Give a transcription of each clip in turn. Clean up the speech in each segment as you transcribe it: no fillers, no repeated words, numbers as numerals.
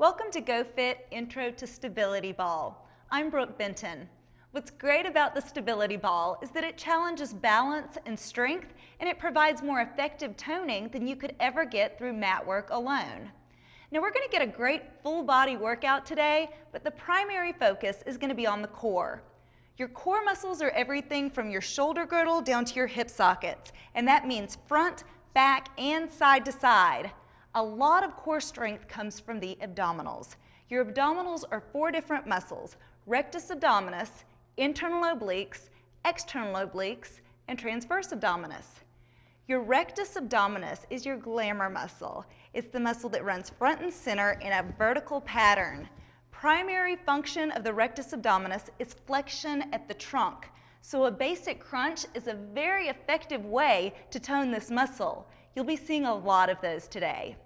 Welcome to GoFit Intro to Stability Ball. I'm Brook Benten. What's great about the stability ball is that it challenges balance and strength, and it provides more effective toning than you could ever get through mat work alone. Now we're going to get a great full body workout today, but the primary focus is going to be on the core. Your core muscles are everything from your shoulder girdle down to your hip sockets, and that means front, back, and side to side. A lot of core strength comes from the abdominals. Your abdominals are 4 different muscles: rectus abdominis, internal obliques, external obliques, and transverse abdominis. Your rectus abdominis is your glamour muscle. It's the muscle that runs front and center in a vertical pattern. Primary function of the rectus abdominis is flexion at the trunk. So a basic crunch is a very effective way to tone this muscle. You'll be seeing a lot of those today.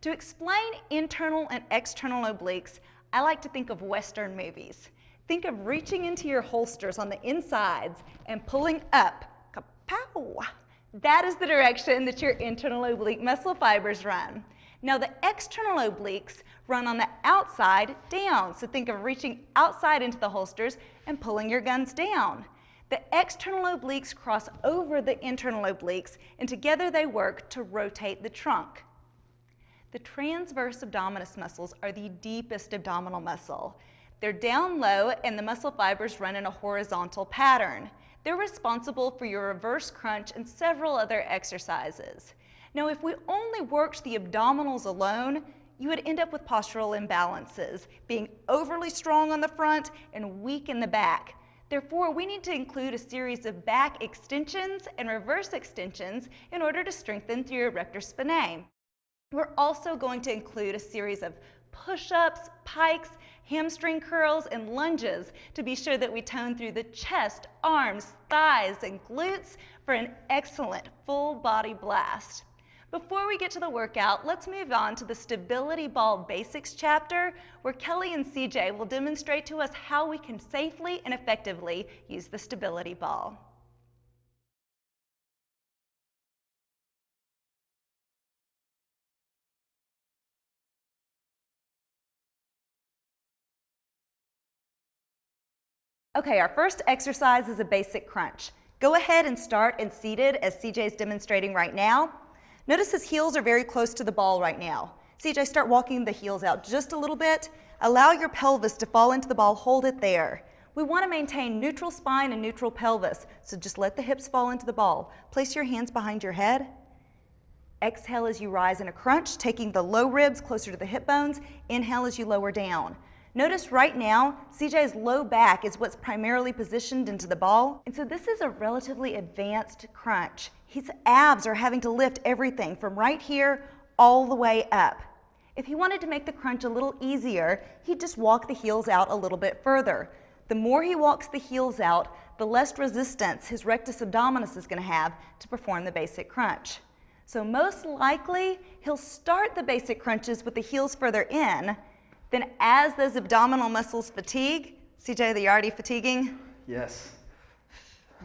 To explain internal and external obliques, I like to think of Western movies. Think of reaching into your holsters on the insides and pulling up. Kapow! That is the direction that your internal oblique muscle fibers run. Now the external obliques run on the outside down. So think of reaching outside into the holsters and pulling your guns down. The external obliques cross over the internal obliques, and together they work to rotate the trunk. The transverse abdominis muscles are the deepest abdominal muscle. They're down low, and the muscle fibers run in a horizontal pattern. They're responsible for your reverse crunch and several other exercises. Now, if we only worked the abdominals alone, you would end up with postural imbalances, being overly strong on the front and weak in the back. Therefore, we need to include a series of back extensions and reverse extensions in order to strengthen through your erector spinae. We're also going to include a series of push-ups, pikes, hamstring curls, and lunges to be sure that we tone through the chest, arms, thighs, and glutes for an excellent full body blast. Before we get to the workout, let's move on to the Stability Ball Basics chapter, where Kelly and CJ will demonstrate to us how we can safely and effectively use the stability ball. Okay, our first exercise is a basic crunch. Go ahead and start and seated as CJ is demonstrating right now. Notice his heels are very close to the ball right now. CJ, start walking the heels out just a little bit. Allow your pelvis to fall into the ball, hold it there. We want to maintain neutral spine and neutral pelvis, so just let the hips fall into the ball. Place your hands behind your head. Exhale as you rise in a crunch, taking the low ribs closer to the hip bones. Inhale as you lower down. Notice right now, CJ's low back is what's primarily positioned into the ball. And so this is a relatively advanced crunch. His abs are having to lift everything from right here all the way up. If he wanted to make the crunch a little easier, he'd just walk the heels out a little bit further. The more he walks the heels out, the less resistance his rectus abdominis is going to have to perform the basic crunch. So most likely, he'll start the basic crunches with the heels further in. Then as those abdominal muscles fatigue, CJ, are you already fatiguing? Yes.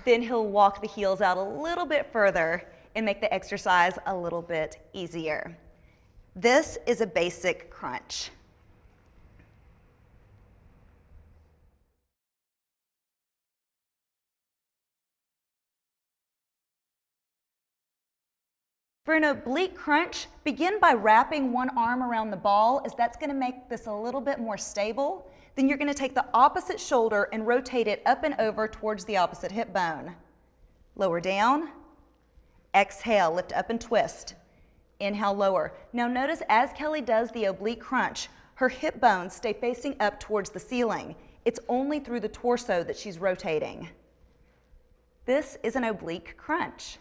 Then he'll walk the heels out a little bit further and make the exercise a little bit easier. This is a basic crunch. For an oblique crunch, begin by wrapping one arm around the ball, as that's going to make this a little bit more stable. Then you're going to take the opposite shoulder and rotate it up and over towards the opposite hip bone. Lower down. Exhale, lift up and twist. Inhale, lower. Now notice as Kelly does the oblique crunch, her hip bones stay facing up towards the ceiling. It's only through the torso that she's rotating. This is an oblique crunch.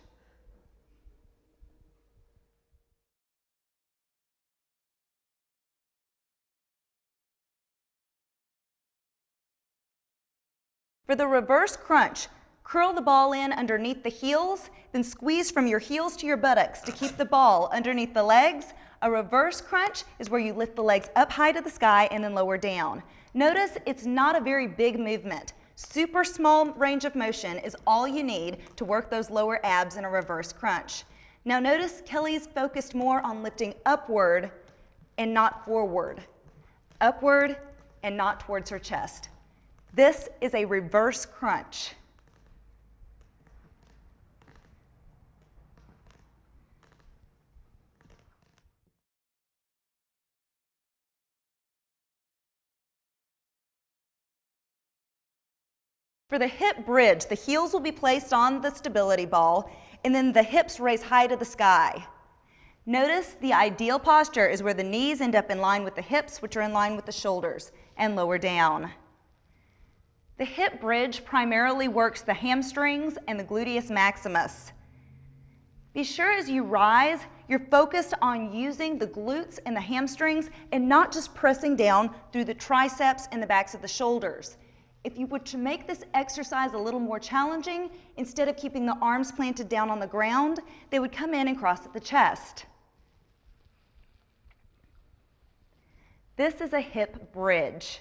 For the reverse crunch, curl the ball in underneath the heels, then squeeze from your heels to your buttocks to keep the ball underneath the legs. A reverse crunch is where you lift the legs up high to the sky and then lower down. Notice it's not a very big movement. Super small range of motion is all you need to work those lower abs in a reverse crunch. Now notice Kelly's focused more on lifting upward and not forward. upward and not towards her chest. This is a reverse crunch. For the hip bridge, the heels will be placed on the stability ball, and then the hips raise high to the sky. Notice the ideal posture is where the knees end up in line with the hips, which are in line with the shoulders, and lower down. The hip bridge primarily works the hamstrings and the gluteus maximus. Be sure as you rise, you're focused on using the glutes and the hamstrings and not just pressing down through the triceps and the backs of the shoulders. If you were to make this exercise a little more challenging, instead of keeping the arms planted down on the ground, they would come in and cross at the chest. This is a hip bridge.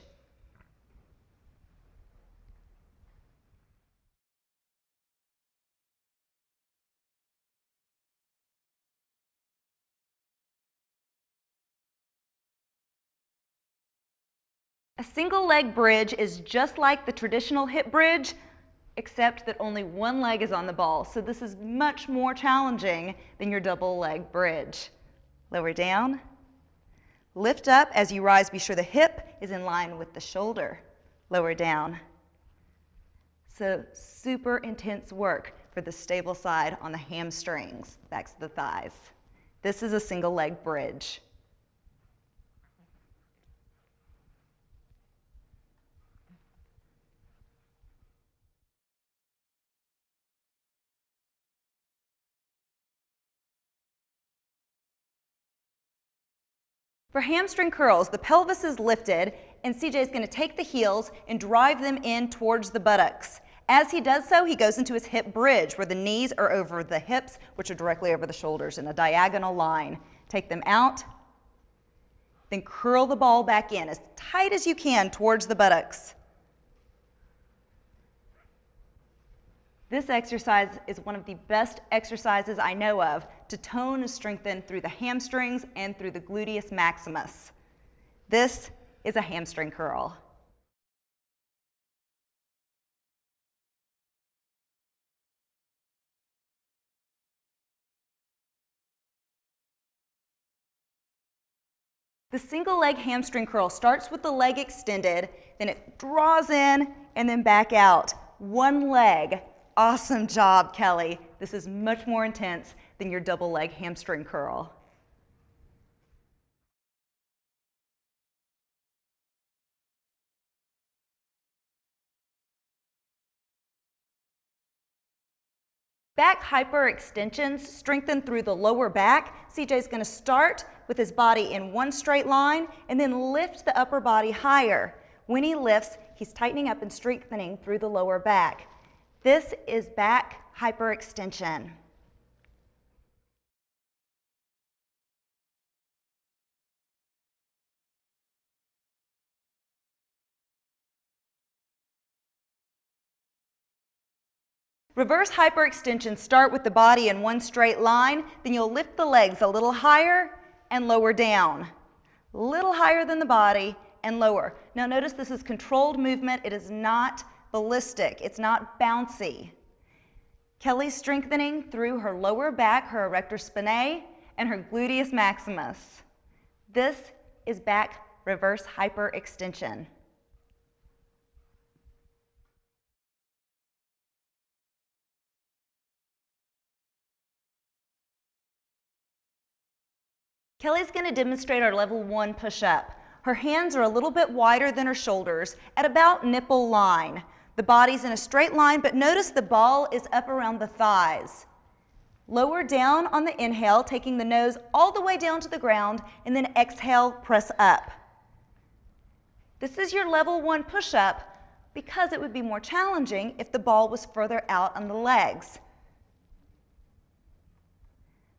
A single leg bridge is just like the traditional hip bridge, except that only one leg is on the ball. So this is much more challenging than your double leg bridge. Lower down. Lift up as you rise. Be sure the hip is in line with the shoulder. Lower down. So super intense work for the stable side on the hamstrings, backs of the thighs. This is a single leg bridge. For hamstring curls, the pelvis is lifted, and CJ is going to take the heels and drive them in towards the buttocks. As he does so, he goes into his hip bridge, where the knees are over the hips, which are directly over the shoulders in a diagonal line. Take them out, then curl the ball back in as tight as you can towards the buttocks. This exercise is one of the best exercises I know of to tone and strengthen through the hamstrings and through the gluteus maximus. This is a hamstring curl. The single leg hamstring curl starts with the leg extended, then it draws in and then back out. One leg. Awesome job, Kelly. This is much more intense than your double leg hamstring curl. Back hyperextensions strengthen through the lower back. CJ is going to start with his body in one straight line and then lift the upper body higher. When he lifts, he's tightening up and strengthening through the lower back. This is back hyperextension. Reverse hyperextensions start with the body in one straight line, then you'll lift the legs a little higher and lower down. A little higher than the body and lower. Now notice this is controlled movement. It is not ballistic. It's not bouncy. Kelly's strengthening through her lower back, her erector spinae, and her gluteus maximus. This is back reverse hyperextension. Kelly's going to demonstrate our level 1 push-up. Her hands are a little bit wider than her shoulders at about nipple line. The body's in a straight line, but notice the ball is up around the thighs. Lower down on the inhale, taking the nose all the way down to the ground, and then exhale, press up. This is your level 1 push-up because it would be more challenging if the ball was further out on the legs.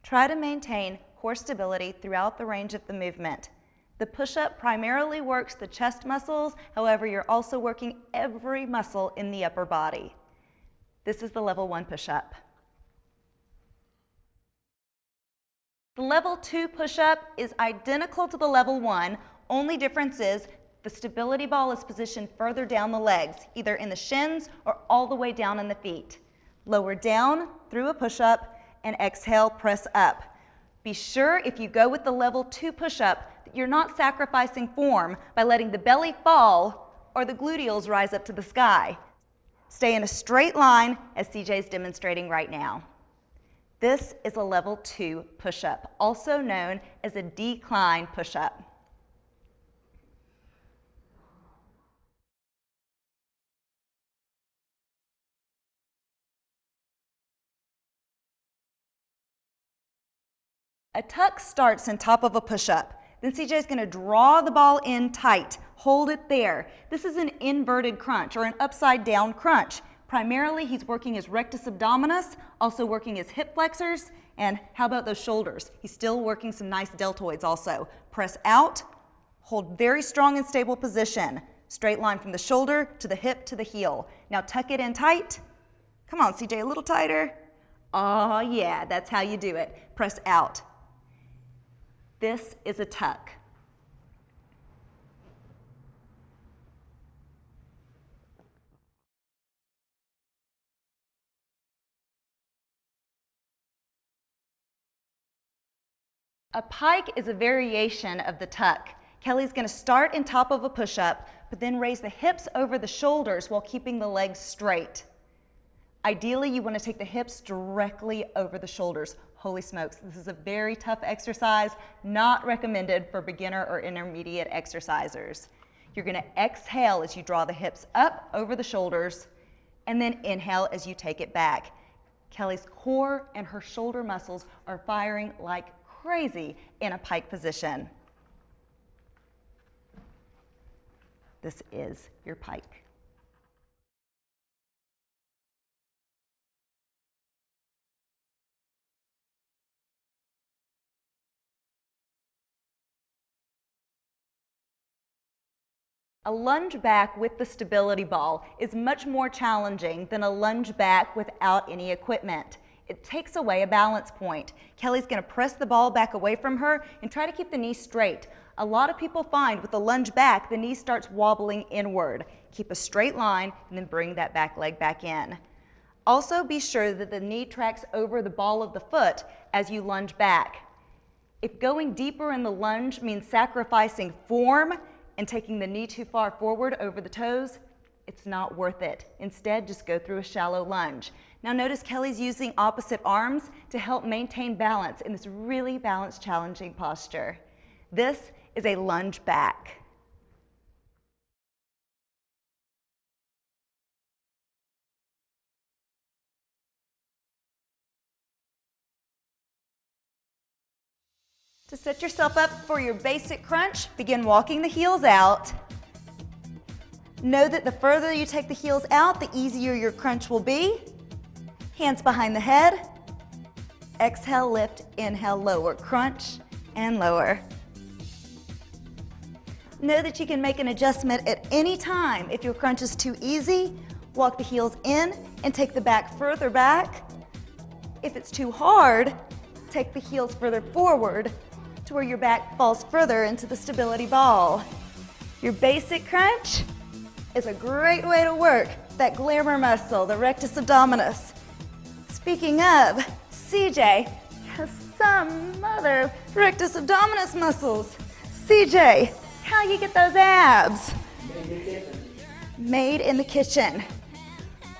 Try to maintain core stability throughout the range of the movement. The push-up primarily works the chest muscles, however, you're also working every muscle in the upper body. This is the level 1 push-up. The level 2 push-up is identical to the level 1, only difference is The stability ball is positioned further down the legs, either in the shins or all the way down in the feet. Lower down through a push-up and exhale, press up. Be sure if you go with the level 2 push-up that you're not sacrificing form by letting the belly fall or the gluteals rise up to the sky. Stay in a straight line as CJ is demonstrating right now. This is a level 2 push-up, also known as a decline push-up. A tuck starts on top of a push-up. Then CJ is going to draw the ball in tight. Hold it there. This is an inverted crunch or an upside down crunch. Primarily, he's working his rectus abdominis, also working his hip flexors, and how about those shoulders? He's still working some nice deltoids also. Press out, hold very strong and stable position. Straight line from the shoulder to the hip to the heel. Now tuck it in tight. Come on, CJ, a little tighter. Oh yeah, that's how you do it. Press out. This is a tuck. A pike is a variation of the tuck. Kelly's going to start in top of a push-up, but then raise the hips over the shoulders while keeping the legs straight. Ideally, you want to take the hips directly over the shoulders. Holy smokes, this is a very tough exercise, not recommended for beginner or intermediate exercisers. You're going to exhale as you draw the hips up over the shoulders, and then inhale as you take it back. Kelly's core and her shoulder muscles are firing like crazy in a pike position. This is your pike. A lunge back with the stability ball is much more challenging than a lunge back without any equipment. It takes away a balance point. Kelly's going to press the ball back away from her and try to keep the knee straight. A lot of people find with the lunge back, the knee starts wobbling inward. Keep a straight line and then bring that back leg back in. Also be sure that the knee tracks over the ball of the foot as you lunge back. If going deeper in the lunge means sacrificing form and taking the knee too far forward over the toes, it's not worth it. Instead, just go through a shallow lunge. Now notice Kelly's using opposite arms to help maintain balance in this really balanced, challenging posture. This is a lunge back. To set yourself up for your basic crunch, begin walking the heels out. Know that the further you take the heels out, the easier your crunch will be. Hands behind the head. Exhale, lift, inhale, lower. Crunch and lower. Know that you can make an adjustment at any time. If your crunch is too easy, walk the heels in and take the back further back. If it's too hard, take the heels further forward to where your back falls further into the stability ball. Your basic crunch is a great way to work that glamour muscle, the rectus abdominis. Speaking of, CJ has some other rectus abdominis muscles. CJ, how you get those abs? Made in the kitchen.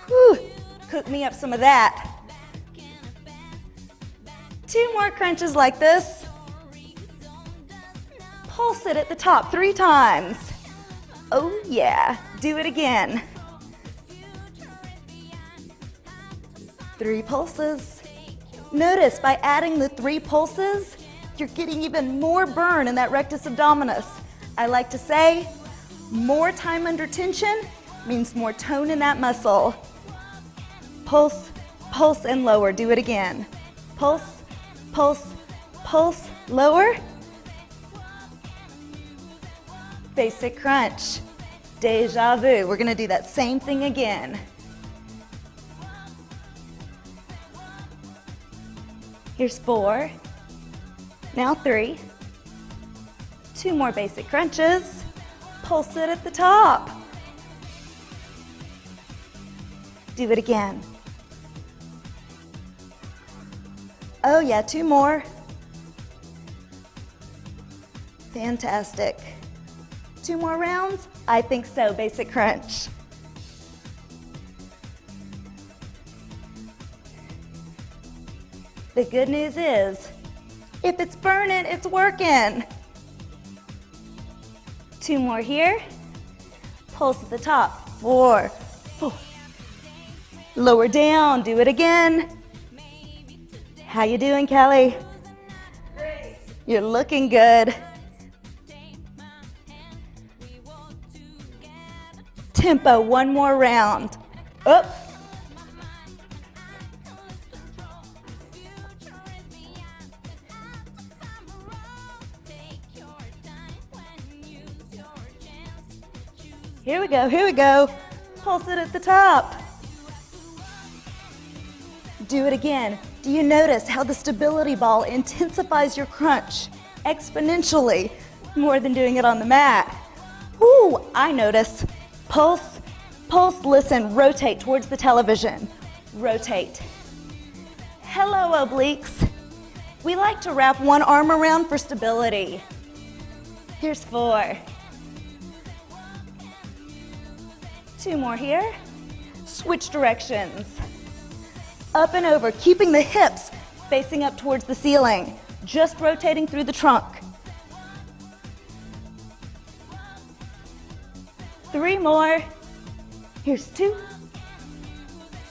Whew, cook me up some of that. 2 more crunches like this. Pulse it at the top 3 times. Oh yeah, do it again. 3 pulses. Notice by adding the 3 pulses, you're getting even more burn in that rectus abdominis. I like to say, more time under tension means more tone in that muscle. Pulse, pulse, and lower. Do it again. Pulse, pulse, pulse, lower. Basic crunch. Deja vu. We're going to do that same thing again. Here's 4. Now 3. 2 more basic crunches. Pulse it at the top. Do it again. Oh yeah, 2 more. Fantastic. 2 more rounds? I think so, basic crunch. The good news is, if it's burning, it's working. 2 more here. Pulse at the top. 4, 4. Lower down, do it again. How you doing, Kelly? Great. You're looking good. Tempo, 1 more round. Up. Here we go, here we go. Pulse it at the top. Do it again. Do you notice how the stability ball intensifies your crunch exponentially more than doing it on the mat? Ooh, I notice. Pulse, pulse, listen, rotate towards the television. Rotate. Hello, obliques. We like to wrap one arm around for stability. Here's 4. 2 more here. Switch directions. Up and over, keeping the hips facing up towards the ceiling. Just rotating through the trunk. 3 more. Here's 2.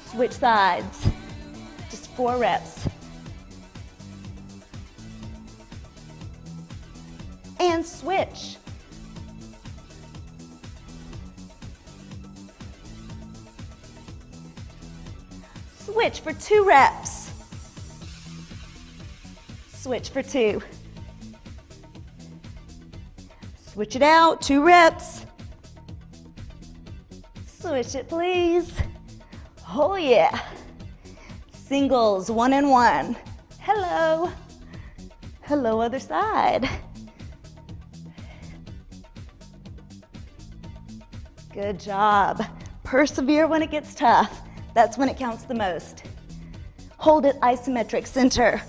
Switch sides. Just 4 reps. And switch. Switch for 2 reps. Switch for 2. Switch it out, 2 reps. Switch it, please. Oh yeah. Singles, 1 and 1. Hello. Hello, other side. Good job. Persevere when it gets tough. That's when it counts the most. Hold it isometric, center.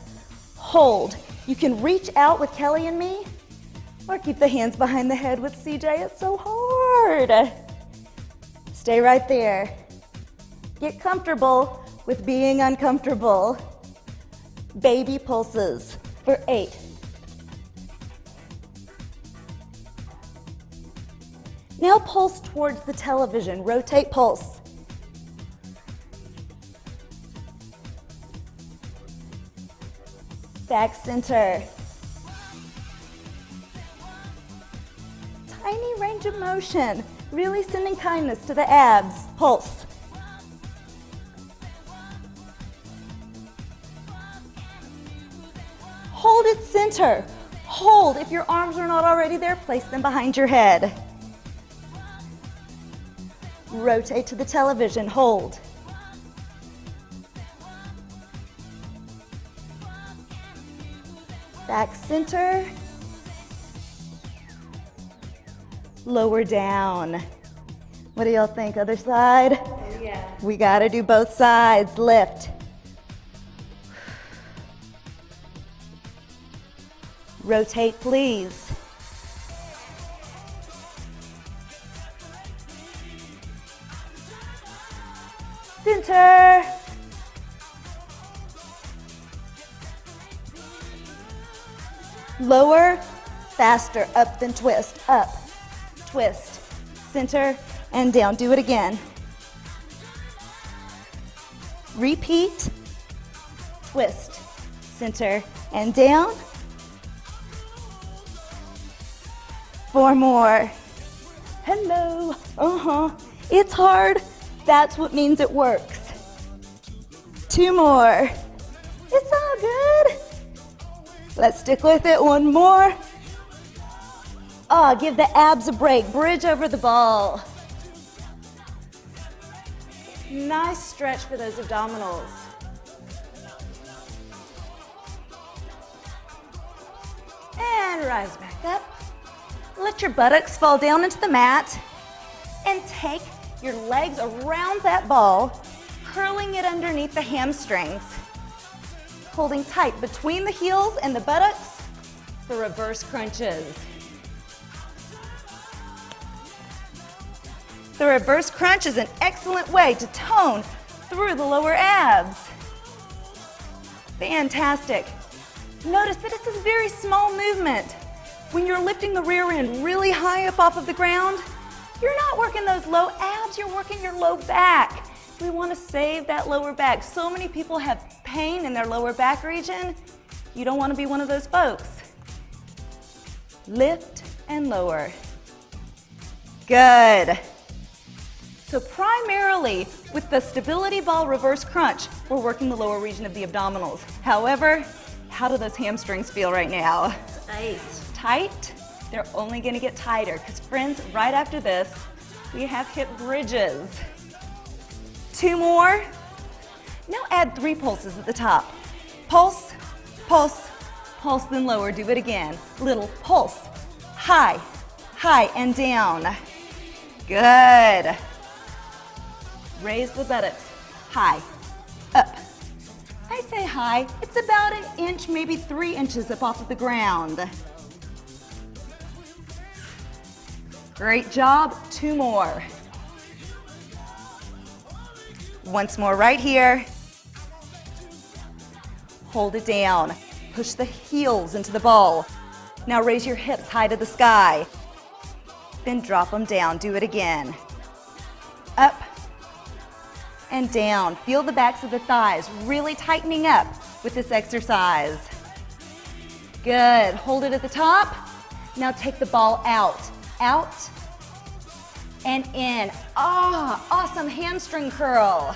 Hold. You can reach out with Kelly and me, or keep the hands behind the head with CJ. It's so hard. Stay right there. Get comfortable with being uncomfortable. Baby pulses for 8. Now pulse towards the television. Rotate, pulse. Back center. Tiny range of motion, really sending kindness to the abs. Pulse. Hold it center. Hold. If your arms are not already there, place them behind your head. Rotate to the television. Hold. Back center. Lower down. What do y'all think? Other side? Oh, yeah. We gotta do both sides. Lift. Rotate, please. Center. Lower, faster, up then twist, up, twist, center, and down. Do it again. Repeat, twist, center, and down. 4 more. Hello, It's hard. That's what means it works. 2 more. It's all good. Let's stick with it. 1 more. Give the abs a break. Bridge over the ball. Nice stretch for those abdominals. And rise back up. Let your buttocks fall down into the mat and take your legs around that ball, curling it underneath the hamstrings. Holding tight between the heels and the buttocks for reverse crunches. The reverse crunch is an excellent way to tone through the lower abs. Fantastic. Notice that it's a very small movement. When you're lifting the rear end really high up off of the ground, you're not working those low abs, you're working your low back. We want to save that lower back. So many people have pain in their lower back region. You don't want to be one of those folks. Lift and lower. Good. So primarily with the stability ball reverse crunch, we're working the lower region of the abdominals. However, how do those hamstrings feel right now? Tight. Tight? They're only going to get tighter because friends, right after this, we have hip bridges. 2 more. Now add 3 pulses at the top. Pulse, pulse, pulse, then lower. Do it again. Little pulse. High, high, and down. Good. Raise the buttocks. High, up. I say high, it's about 1 inch, maybe 3 inches up off of the ground. Great job. 2 more. Once more right here. Hold it down. Push the heels into the ball. Now raise your hips high to the sky. Then drop them down. Do it again. Up and down. Feel the backs of the thighs really tightening up with this exercise. Good. Hold it at the top. Now take the ball out. Out and in. Ah, awesome hamstring curl.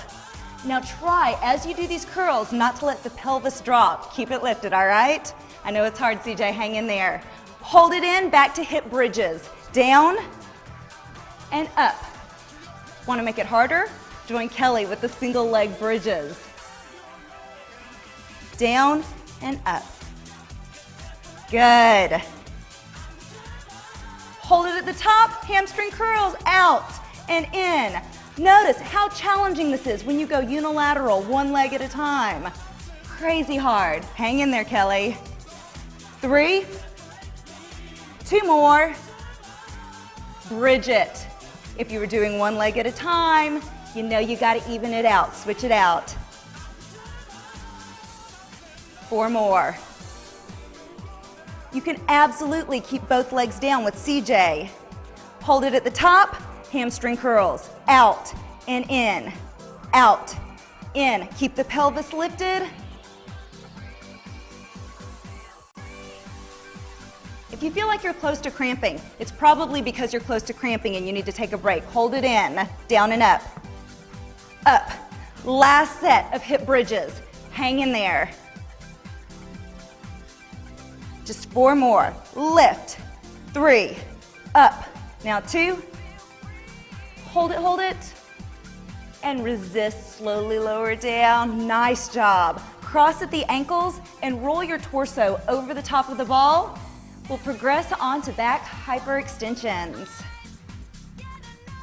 Now try, as you do these curls, not to let the pelvis drop. Keep it lifted, all right? I know it's hard, CJ, hang in there. Hold it in, back to hip bridges. Down and up. Want to make it harder? Join Kelly with the single leg bridges. Down and up. Good. Hold it at the top, hamstring curls, out and in. Notice how challenging this is when you go unilateral, 1 leg at a time. Crazy hard. Hang in there, Kelly. 3, 2 more. Bridge it. If you were doing 1 leg at a time, you know you got to even it out, switch it out. 4 more. You can absolutely keep both legs down with CJ. Hold it at the top, hamstring curls, out and in, out, in. Keep the pelvis lifted. If you feel like you're close to cramping, it's probably because you're close to cramping and you need to take a break. Hold it in, down and up, up. Last set of hip bridges. Hang in there. Just 4 more. Lift. 3. Up. Now 2. Hold it. And resist. Slowly lower down. Nice job. Cross at the ankles and roll your torso over the top of the ball. We'll progress on to back hyperextensions.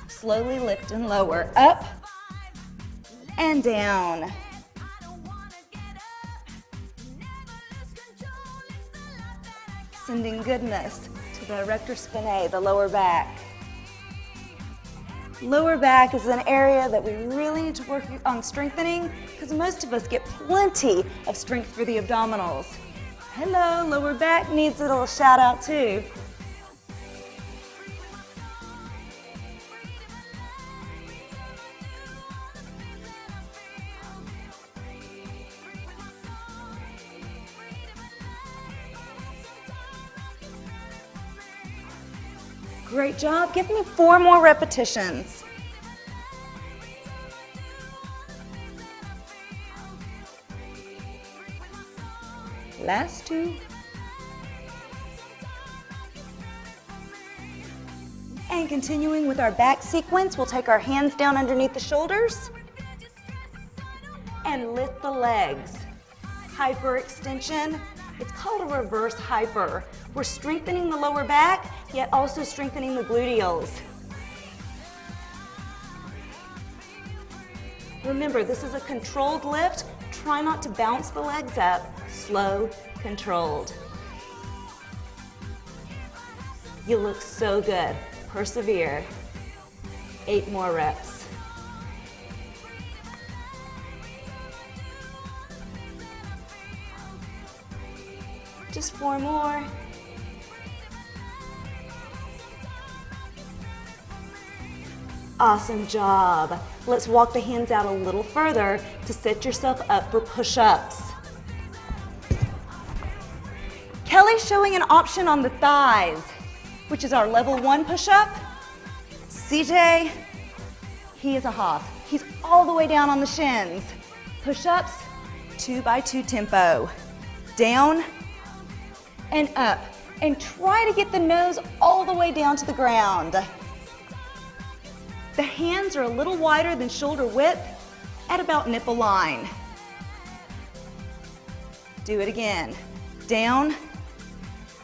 Slowly lift and lower. Up and down. Sending goodness to the erector spinae, the lower back. Lower back is an area that we really need to work on strengthening because most of us get plenty of strength for the abdominals. Hello, lower back needs a little shout out too. Great job. Give me 4 more repetitions. Last 2. And continuing with our back sequence, we'll take our hands down underneath the shoulders and lift the legs. Hyperextension. It's called a reverse hyper. We're strengthening the lower back, yet also strengthening the gluteals. Remember, this is a controlled lift. Try not to bounce the legs up. Slow, controlled. You look so good. Persevere. 8 more reps. Just 4 more. Awesome job. Let's walk the hands out a little further to set yourself up for push-ups. Kelly's showing an option on the thighs, which is our level 1 push-up. CJ, he is a hoss. He's all the way down on the shins. Push-ups, 2 by 2 tempo. Down and up. And try to get the nose all the way down to the ground. The hands are a little wider than shoulder width at about nipple line. Do it again. Down.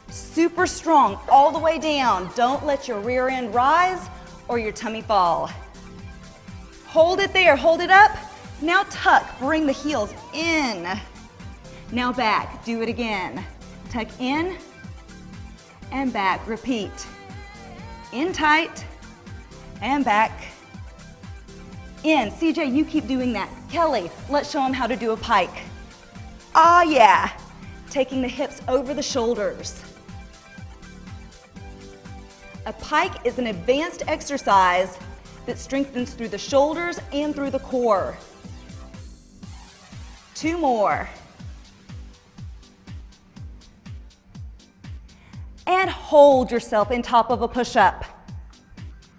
Super strong all the way down. Don't let your rear end rise or your tummy fall. Hold it there, hold it up. Now tuck, bring the heels in. Now back, do it again. Tuck in and back, repeat. In tight and back. In. CJ, you keep doing that. Kelly, let's show them how to do a pike. Ah, yeah. Taking the hips over the shoulders. A pike is an advanced exercise that strengthens through the shoulders and through the core. 2 more. And hold yourself in top of a push-up.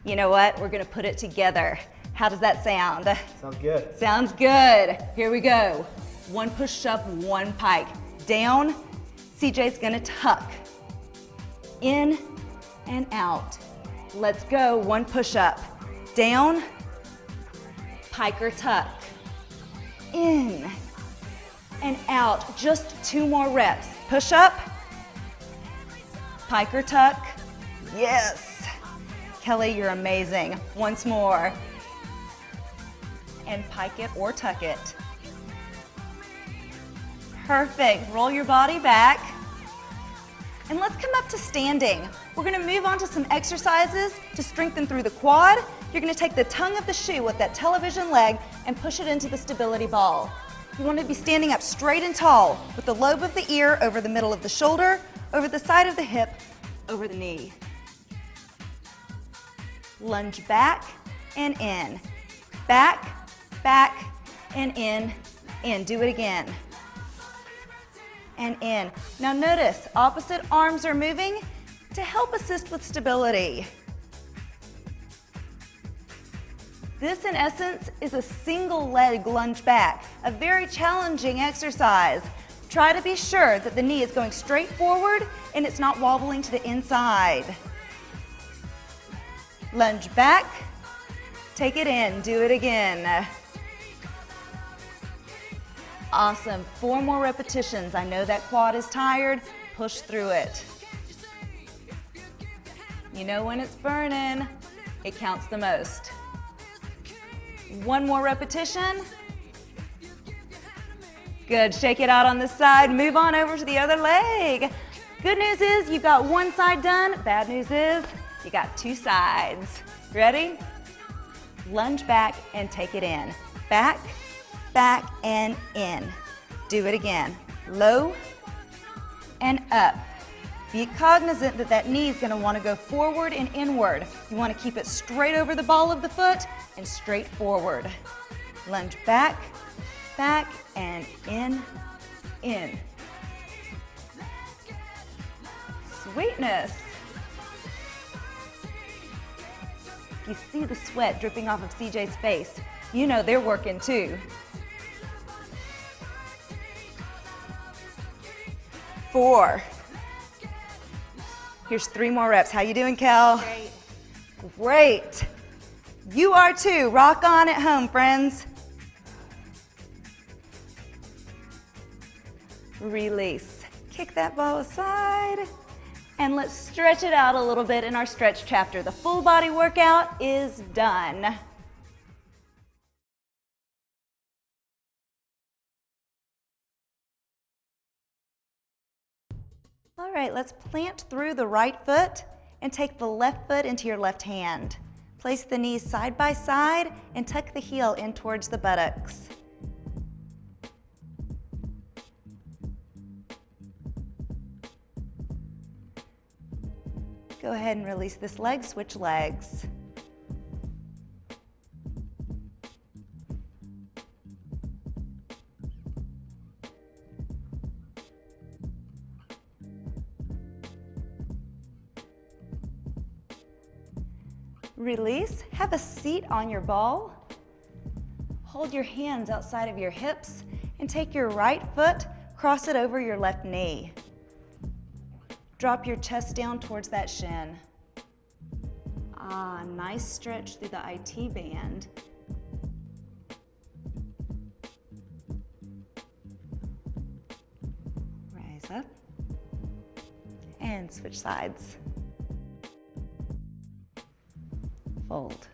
You know what? We're gonna put it together. How does that sound? Sounds good. Sounds good. Here we go. 1 push-up, 1 pike. Down, CJ's gonna tuck. In and out. Let's go, 1 push-up. Down, pike or tuck. In and out. Just 2 more reps. Push up, pike or tuck. Yes. Kelly, you're amazing. Once more. And pike it or tuck it. Perfect. Roll your body back. And let's come up to standing. We're gonna move on to some exercises to strengthen through the quad. You're gonna take the tongue of the shoe with that television leg and push it into the stability ball. You wanna be standing up straight and tall with the lobe of the ear over the middle of the shoulder, over the side of the hip, over the knee. Lunge back and in. Back, back, and in. Do it again. And in. Now notice, opposite arms are moving to help assist with stability. This, in essence, is a single leg lunge back, a very challenging exercise. Try to be sure that the knee is going straight forward and it's not wobbling to the inside. Lunge back, take it in, do it again. Awesome, 4 more repetitions. I know that quad is tired, push through it. You know when it's burning, it counts the most. 1 more repetition. Good, shake it out on this side, move on over to the other leg. Good news is you've got 1 side done. Bad news is you got 2 sides. Ready? Lunge back and take it in. Back, back, and in. Do it again. Low and up. Be cognizant that that knee is going to want to go forward and inward. You want to keep it straight over the ball of the foot and straight forward. Lunge back, back, and in. Sweetness. You see the sweat dripping off of CJ's face. You know they're working too. 4. Here's 3 more reps. How you doing, Kel? Great. Great. You are too. Rock on at home, friends. Release. Kick that ball aside And let's stretch it out a little bit in our stretch chapter. The full body workout is done. All right, let's plant through the right foot and take the left foot into your left hand. Place the knees side by side and tuck the heel in towards the buttocks. Go ahead and release this leg, switch legs. Release, have a seat on your ball. Hold your hands outside of your hips and take your right foot, cross it over your left knee. Drop your chest down towards that shin. Nice stretch through the IT band. Rise up and switch sides. Fold.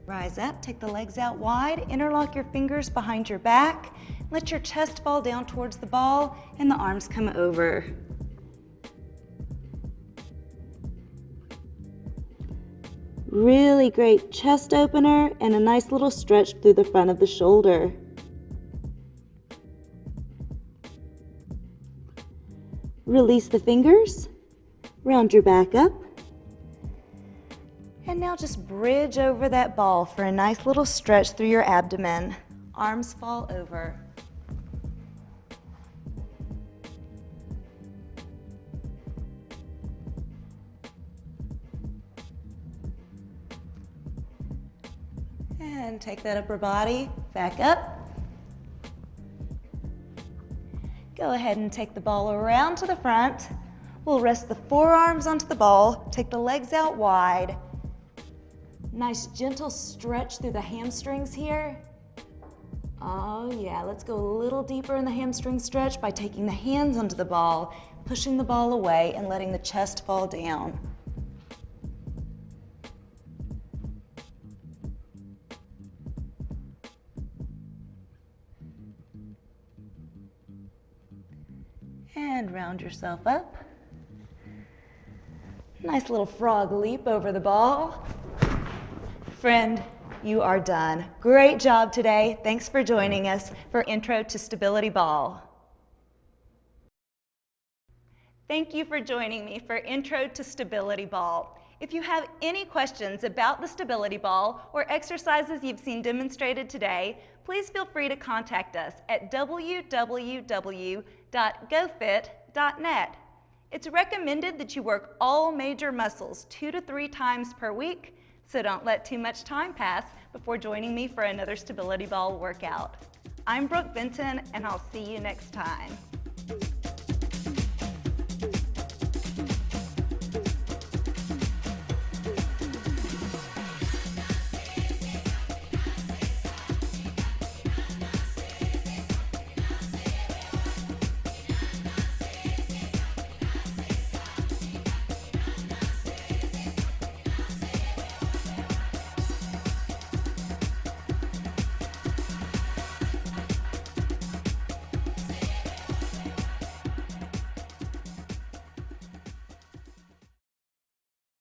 Rise up, take the legs out wide, interlock your fingers behind your back, let your chest fall down towards the ball and the arms come over. Really great chest opener and a nice little stretch through the front of the shoulder. Release the fingers, round your back up, and now just bridge over that ball for a nice little stretch through your abdomen. Arms fall over. And take that upper body back up. Go ahead and take the ball around to the front. We'll rest the forearms onto the ball, take the legs out wide. Nice gentle stretch through the hamstrings here. Oh yeah, let's go a little deeper in the hamstring stretch by taking the hands onto the ball, pushing the ball away and letting the chest fall down. And round yourself up. Nice little frog leap over the ball. Friend, you are done. Great job today. Thanks for joining us for Intro to Stability Ball. Thank you for joining me for Intro to Stability Ball. If you have any questions about the stability ball or exercises you've seen demonstrated today, please feel free to contact us at www.gofit.net. It's recommended that you work all major muscles 2 to 3 times per week, so don't let too much time pass before joining me for another stability ball workout. I'm Brook Benten, and I'll see you next time.